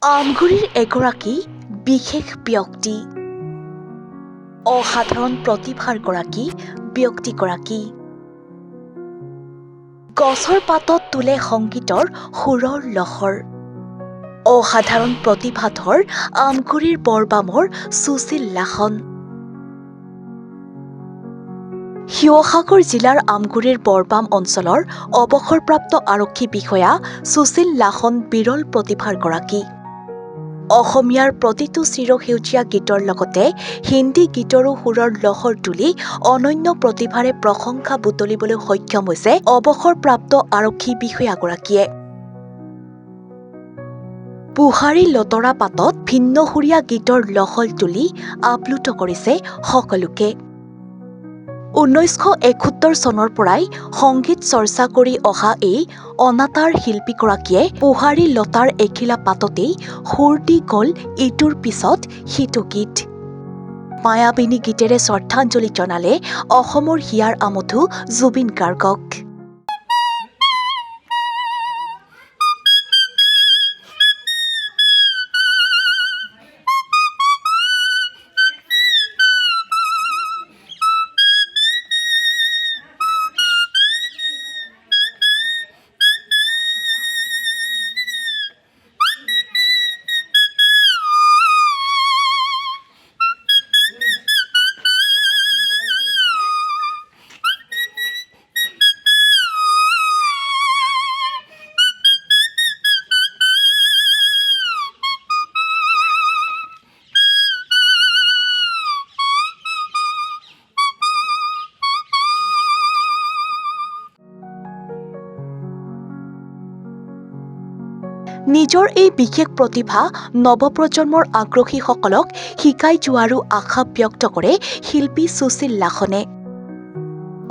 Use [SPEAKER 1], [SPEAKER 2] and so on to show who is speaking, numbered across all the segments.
[SPEAKER 1] আমগুৰিৰ এগৰাকী বিশেষ ব্যক্তি, অসাধাৰণ প্ৰতিভাৰ ব্যক্তিগৰাকী। গছৰ পাতত তোলে সংগীতৰ সুৰৰ লহৰ। অসাধাৰণ প্ৰতিভাধৰ আমগুৰিৰ বৰবামৰ সুশীল লাহন। শিৱসাগৰ জিলাৰ আমগুৰিৰ বৰবাম অঞ্চলৰ অৱসৰপ্ৰাপ্ত আৰক্ষী বিষয়া সুশীল লাহন বিৰল প্ৰতিভাৰ গৰাকী। অসমীয়াৰ প্ৰতিটো চিৰসেউজীয়া গীতৰ লগতে হিন্দী গীতৰো সুৰৰ লহৰ তুলি অনন্য প্ৰতিভাৰে প্ৰশংসা বুটলিবলৈ সক্ষম হৈছে অৱসৰপ্ৰাপ্ত আৰক্ষী বিষয়াগৰাকীয়ে। বুহাৰী লতৰা পাতত ভিন্নসুৰীয়া গীতৰ লহল তুলি আপ্লুত কৰিছে সকলোকে। 1971 চনৰ পৰাই সংগীত চৰ্চা কৰি অহা এই অনাতাঁৰ শিল্পীগৰাকীয়ে বুহাৰী লতাৰ এখিলা পাততেই সুৰ দি গ'ল ইটোৰ পিছত সিটো গীত। মায়াবিনী গীতেৰে শ্ৰদ্ধাঞ্জলি জনালে অসমৰ হিয়াৰ আমঠু জুবিন গাৰ্গক। নিজৰ এই বিশেষ প্ৰতিভা নৱপ্ৰজন্মৰ আগ্ৰহীসকলক শিকাই যোৱাৰো আশা ব্যক্ত কৰে শিল্পী সুশীল লাহনে।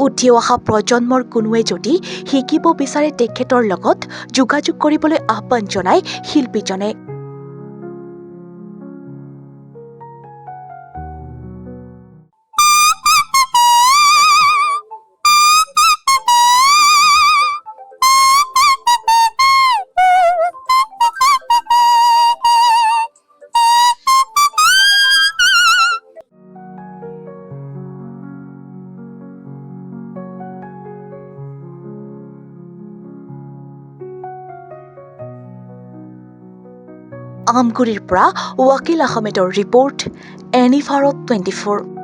[SPEAKER 1] উঠি অহা প্ৰজন্মৰ কোনোৱে যদি শিকিব বিচাৰে তেখেতৰ লগত যোগাযোগ কৰিবলৈ আহ্বান জনায় শিল্পীজনে। আমগুৰিৰ পৰা ৱাকিল আহমেদৰ ৰিপৰ্ট, এনিভাৰত 24।